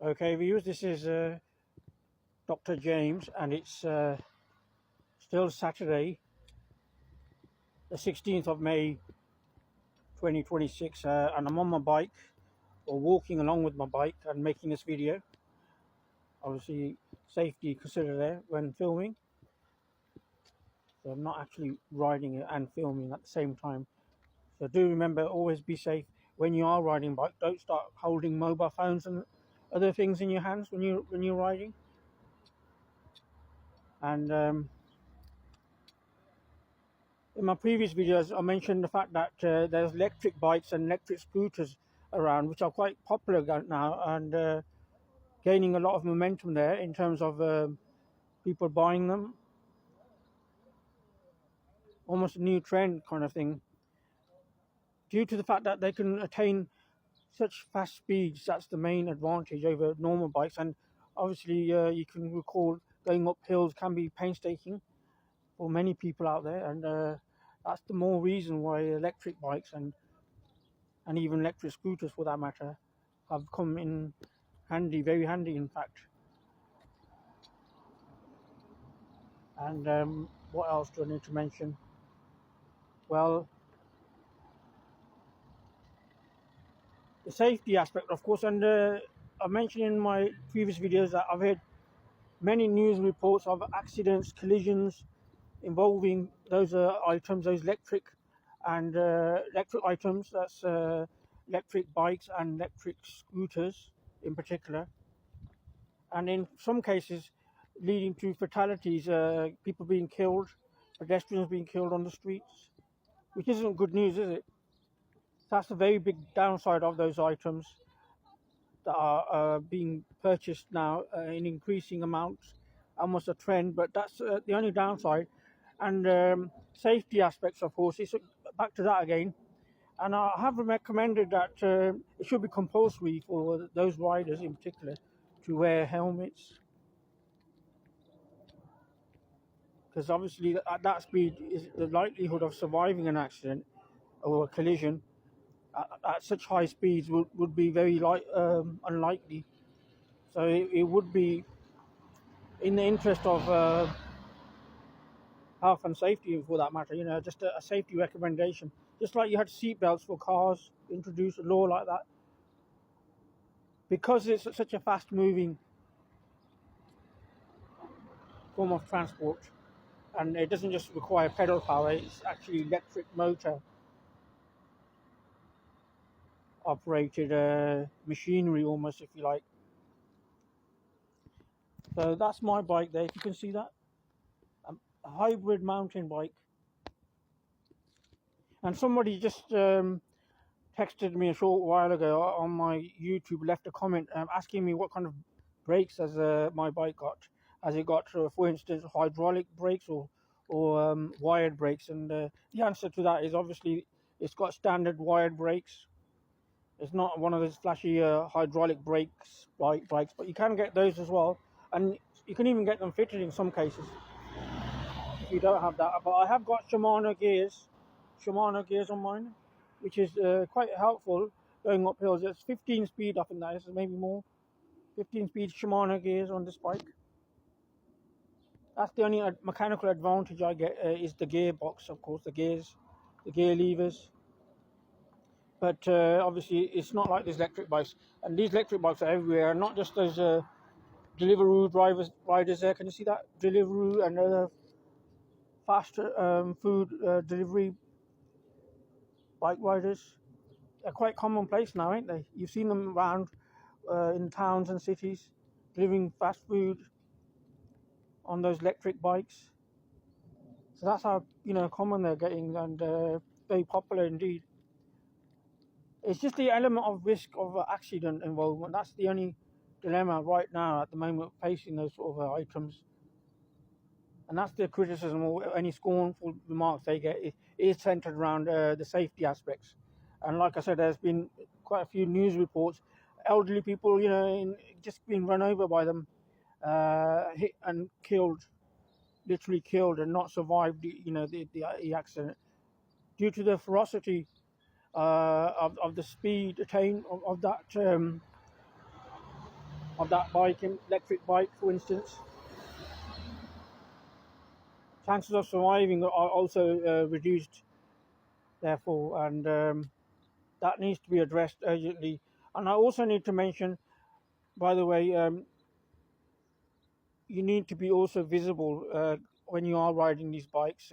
Okay, viewers, this is Dr. James, and it's still Saturday, the 16th of May 2026, and I'm on my bike, or walking along with my bike and making this video. Obviously, safety considered there when filming, so I'm not actually riding it and filming at the same time. So do remember, always be safe when you are riding bike. Don't start holding mobile phones and other things in your hands when you're riding. And in my previous videos, I mentioned the fact that there's electric bikes and electric scooters around, which are quite popular now, and gaining a lot of momentum there in terms of people buying them. Almost a new trend kind of thing, due to the fact that they can attain such fast speeds. That's the main advantage over normal bikes. And obviously, you can recall going up hills can be painstaking for many people out there, and that's the more reason why electric bikes and even electric scooters, for that matter, have come in handy, very handy, in fact. And what else do I need to mention? Well, the safety aspect, of course, and I mentioned in my previous videos that I've heard many news reports of accidents, collisions involving those items, those electric items. That's electric bikes and electric scooters in particular, and in some cases leading to fatalities, people being killed, pedestrians being killed on the streets, which isn't good news, is it? That's a very big downside of those items that are being purchased now in increasing amounts, almost a trend, but that's the only downside. And safety aspects, of course, it's back to that again. And I have recommended that it should be compulsory for those riders in particular to wear helmets, because obviously at that speed, is the likelihood of surviving an accident or a collision at such high speeds would be very unlikely. So it would be in the interest of health and safety, for that matter, just a safety recommendation. Just like you had seatbelts for cars, introduce a law like that. Because it's such a fast moving form of transport, and it doesn't just require pedal power, it's actually electric motor operated machinery, almost, if you like. So that's my bike there, if you can see that, a hybrid mountain bike. And somebody just texted me a short while ago on my YouTube, left a comment asking me what kind of brakes has my bike got. Has it got, for instance, hydraulic brakes or wired brakes? And the answer to that is obviously it's got standard wired brakes. It's not one of those flashy hydraulic brakes, bikes, but you can get those as well, and you can even get them fitted in some cases if you don't have that. But I have got Shimano gears on mine, which is quite helpful going up hills. It's 15 speed, I think that is, maybe more. 15 speed Shimano gears on this bike. That's the only mechanical advantage I get, is the gearbox, of course, the gears, the gear levers. But obviously it's not like these electric bikes, and these electric bikes are everywhere, not just those Deliveroo riders there. Can you see that? Deliveroo and fast food delivery bike riders. They're quite commonplace now, ain't they? You've seen them around in towns and cities, delivering fast food on those electric bikes. So that's how common they're getting, and very popular indeed. It's just the element of risk of accident involvement. That's the only dilemma right now at the moment facing those sort of items. And that's the criticism or any scornful remarks they get. It is centered around the safety aspects. And like I said, there's been quite a few news reports, elderly people, just being run over by them, hit and killed, literally killed, and not survived, the accident due to the ferocity of the speed attained of that of that bike, electric bike, for instance, chances of surviving are also reduced, therefore, and that needs to be addressed urgently. And I also need to mention, by the way, you need to be also visible when you are riding these bikes,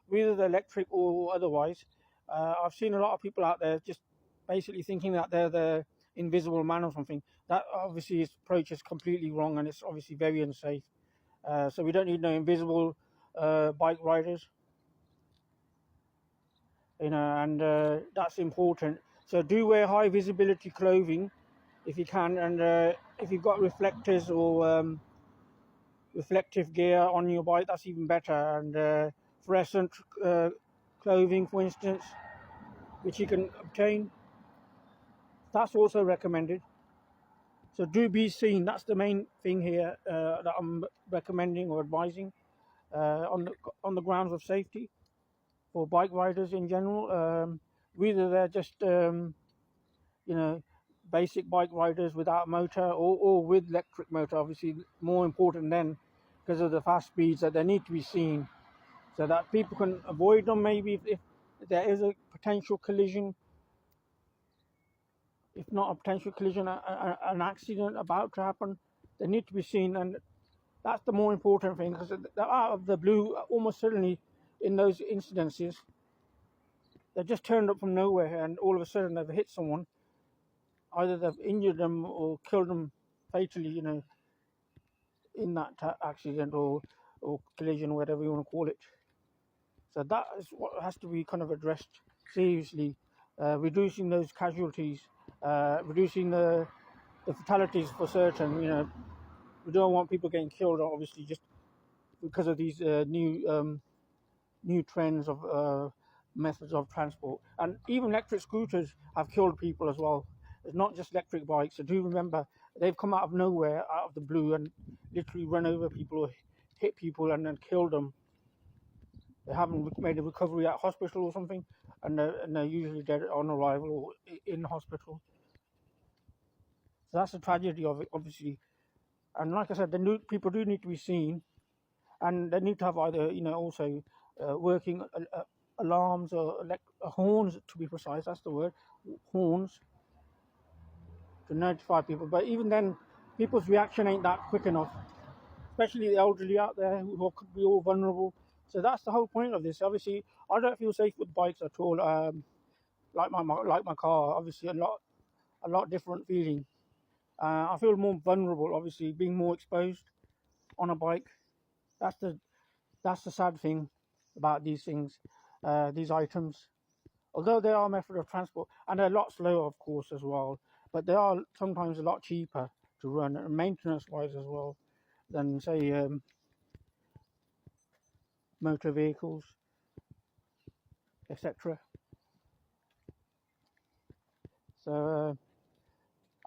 whether they're electric or otherwise. I've seen a lot of people out there just basically thinking that they're the invisible man or something. That obviously approach is completely wrong, and it's obviously very unsafe. So we don't need no invisible bike riders, and that's important. So do wear high visibility clothing if you can, and if you've got reflectors or reflective gear on your bike, that's even better. And fluorescent clothing, for instance, which you can obtain, that's also recommended. So do be seen. That's the main thing here that I'm recommending or advising on the grounds of safety for bike riders in general. Whether they're just basic bike riders without motor or with electric motor, obviously more important then, because of the fast speeds, that they need to be seen so that people can avoid them. Maybe if there is a potential collision, if not a potential collision, an accident about to happen, they need to be seen. And that's the more important thing, because out of the blue, almost certainly in those incidences, they just turned up from nowhere and all of a sudden they've hit someone. Either they've injured them or killed them fatally, in that accident or collision, whatever you want to call it. So that is what has to be kind of addressed seriously, reducing those casualties, reducing the fatalities for certain. We don't want people getting killed, obviously, just because of these new trends of methods of transport. And even electric scooters have killed people as well. It's not just electric bikes. So do remember, they've come out of nowhere, out of the blue, and literally run over people or hit people and then killed them. They haven't made a recovery at hospital or something, and they're usually dead on arrival or in hospital. So that's the tragedy of it, obviously. And like I said, people do need to be seen, and they need to have either, also working alarms or horns, to be precise. That's the word, horns, to notify people. But even then, people's reaction ain't that quick enough, especially the elderly out there who could be all vulnerable. So that's the whole point of this. Obviously, I don't feel safe with bikes at all. Like my car, obviously a lot different feeling. I feel more vulnerable, obviously, being more exposed on a bike. That's the sad thing about these things, these items. Although they are a method of transport, and they're a lot slower, of course, as well, but they are sometimes a lot cheaper to run, and maintenance-wise as well, than, say, motor vehicles, etc. So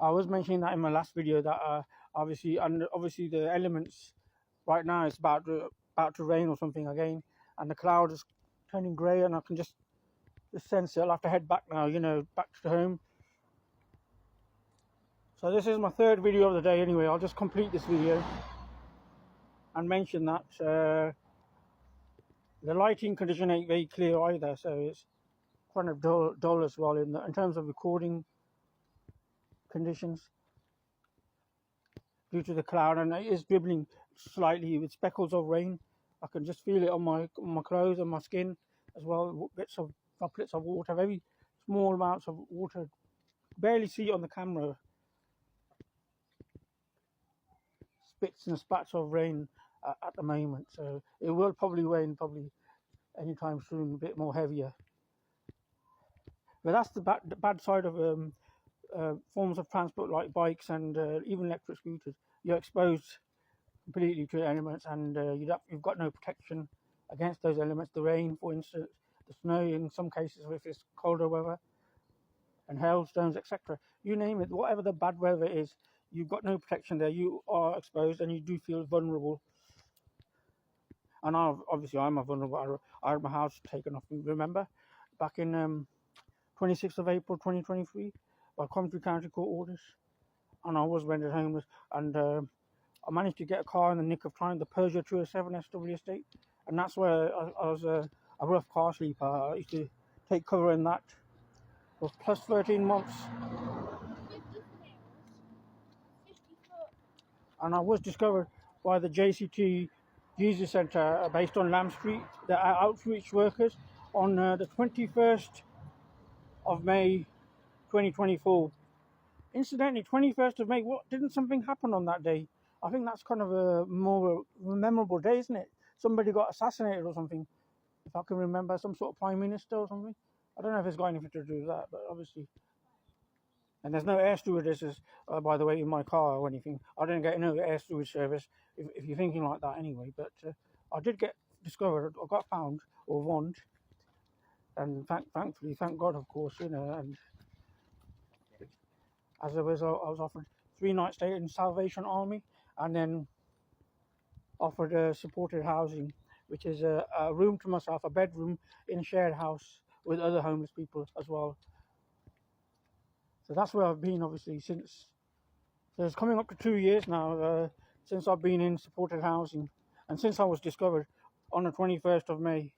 I was mentioning that in my last video that obviously the elements right now, it's about to rain or something again, and the cloud is turning grey, and I can just sense it. I'll have to head back now, back to home. So this is my third video of the day anyway. I'll just complete this video and mention that the lighting condition ain't very clear either, so it's kind of dull as well in terms of recording conditions due to the cloud, and it is dribbling slightly with speckles of rain. I can just feel it on my clothes and my skin as well. Bits of droplets of water, very small amounts of water. Barely see it on the camera. Spits and spats of rain at the moment, so it will probably rain anytime soon, a bit more heavier. But that's the bad side of forms of transport like bikes and even electric scooters. You're exposed completely to elements, and you've got no protection against those elements. The rain, for instance, the snow in some cases if it's colder weather, and hailstones, etc. You name it, whatever the bad weather is, you've got no protection there. You are exposed, and you do feel vulnerable. And I'm a vulnerable. I had my house taken off me. Remember, back in 26th of April 2023, by Coventry County Court orders. and I was rendered homeless, and I managed to get a car in the nick of time, the Peugeot 207 SW Estate, and that's where I was a rough car sleeper. I used to take cover in that for plus 13 months. And I was discovered by the JCT Jesus Centre based on Lamb Street, the outreach workers, on the 21st of May 2024. Incidentally, 21st of May, what, didn't something happen on that day? I think that's kind of a more memorable day, isn't it? Somebody got assassinated or something, if I can remember, some sort of prime minister or something. I don't know if it's got anything to do with that, but obviously. And there's no air stewardesses, by the way, in my car or anything. I didn't get no air steward service, if you're thinking like that anyway. But I did get discovered, I got found, or warned. And thankfully, thank God, of course, you know. And as a result, I was offered 3 nights stay in Salvation Army, and then offered supported housing, which is a room to myself, a bedroom in a shared house with other homeless people as well. So that's where I've been, obviously, since. So it's coming up to 2 years now since I've been in supported housing, and since I was discovered on the 21st of May.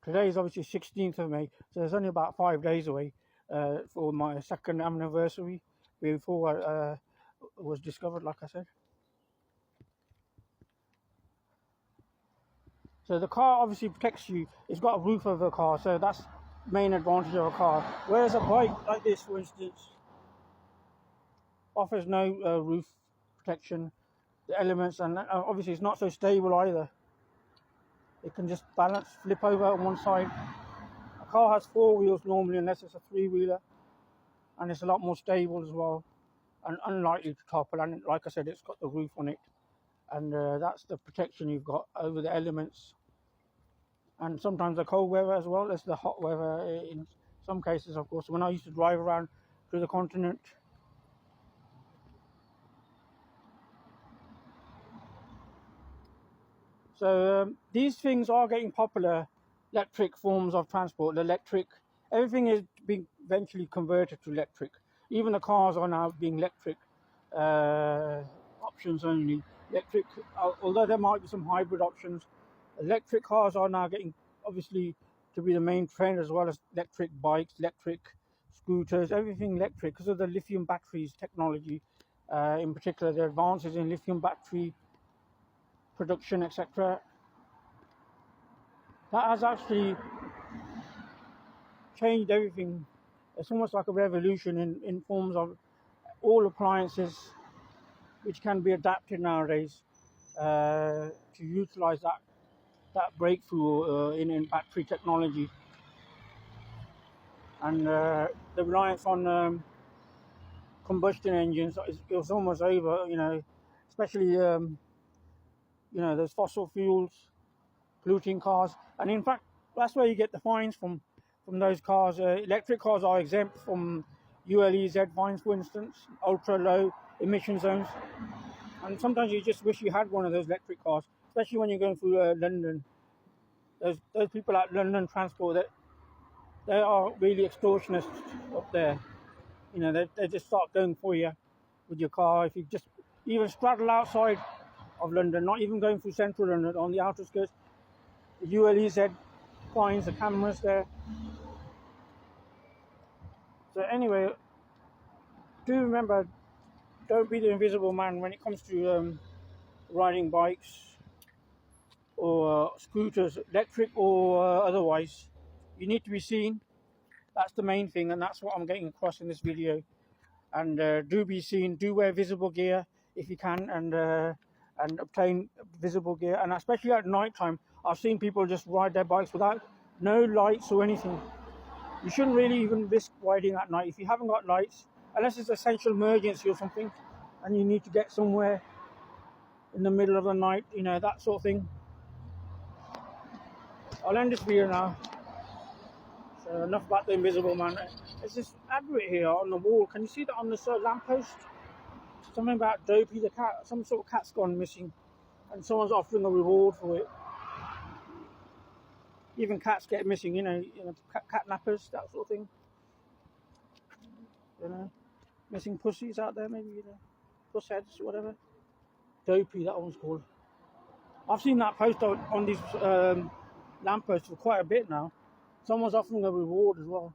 Today is obviously 16th of May, so it's only about 5 days away for my 2nd anniversary before I was discovered, like I said. So the car obviously protects you. It's got a roof over the car, so that's the main advantage of a car. Whereas a bike like this, for instance, offers no roof protection, the elements, and obviously it's not so stable either. It can just balance, flip over on one side. A car has 4 wheels normally, unless it's a 3-wheeler, and it's a lot more stable as well, and unlikely to topple. And like I said, it's got the roof on it, and that's the protection you've got over the elements. And sometimes the cold weather as well as the hot weather in some cases, of course. When I used to drive around to the continent, so these things are getting popular, electric forms of transport. Everything is being eventually converted to electric. Even the cars are now being electric options only. Electric, although there might be some hybrid options, electric cars are now getting, obviously, to be the main trend, as well as electric bikes, electric scooters, everything electric, because of the lithium batteries technology, in particular the advances in lithium battery production, etc. That has actually changed everything. It's almost like a revolution in forms of all appliances which can be adapted nowadays to utilize that breakthrough in battery technology. And the reliance on combustion engines is almost over, you know, especially, you know, those fossil fuels, polluting cars. And in fact, that's where you get the fines from those cars. Electric cars are exempt from ULEZ fines, for instance, ultra low emission zones. And sometimes you just wish you had one of those electric cars, especially when you're going through London. Those people at London Transport, they are really extortionists up there. You know, they just start going for you with your car. If you just even straddle outside of London, not even going through central London, on the outer skirts, the ULEZ fines, the cameras there. So anyway, do remember, don't be the invisible man when it comes to riding bikes or scooters, electric or otherwise. You need to be seen. That's the main thing, and that's what I'm getting across in this video. And do be seen, do wear visible gear if you can, and obtain visible gear. And especially at night time, I've seen people just ride their bikes without no lights or anything. You shouldn't really even risk riding at night if you haven't got lights, unless it's essential emergency or something, and you need to get somewhere in the middle of the night, you know, that sort of thing. I'll end this video now. So enough about the invisible man. There's this advert here on the wall. Can you see that on the lamppost? Something about Dopey the cat. Some sort of cat's gone missing, and someone's offering a reward for it. Even cats get missing, you know, cat nappers, that sort of thing. You know. missing pussies out there, maybe, you know, puss heads, whatever. Dopey, that one's called. I've seen that post on these lampposts for quite a bit now. Someone's offering a reward as well.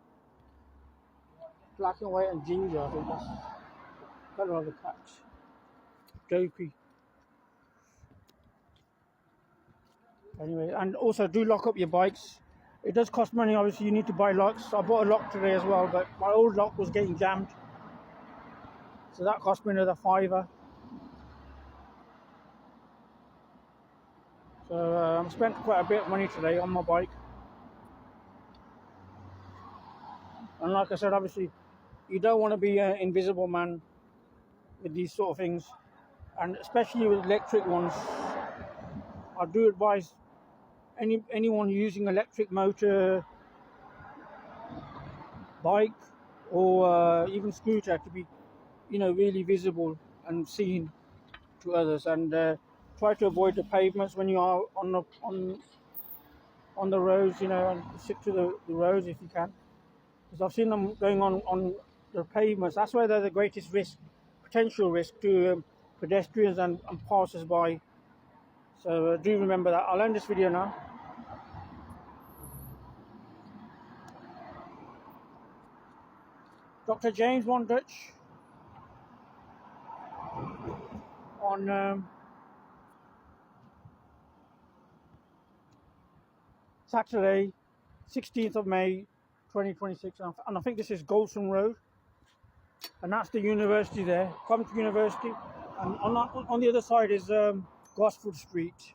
Black and white and ginger, I think that's the colour of the patch. Dopey. Anyway, and also do lock up your bikes. It does cost money, obviously. You need to buy locks. I bought a lock today as well, but my old lock was getting jammed, so that cost me another £5. So I've spent quite a bit of money today on my bike. And like I said, obviously, you don't want to be an invisible man with these sort of things, and especially with electric ones. I do advise anyone using electric motor, bike, or even scooter to be, you know, really visible and seen to others, and try to avoid the pavements when you are on the roads, you know, and stick to the roads if you can, because I've seen them going on the pavements. That's where they're the greatest risk, potential risk to pedestrians and passers-by. So do remember that. I'll end this video now. Dr. James Vondutch on Saturday, 16th of May, 2026, and I think this is Gulson Rd, and that's the university there, Coventry University, and on the other side is Gosford Street,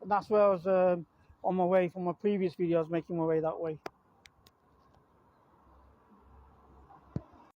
and that's where I was on my way from my previous video. I was making my way that way.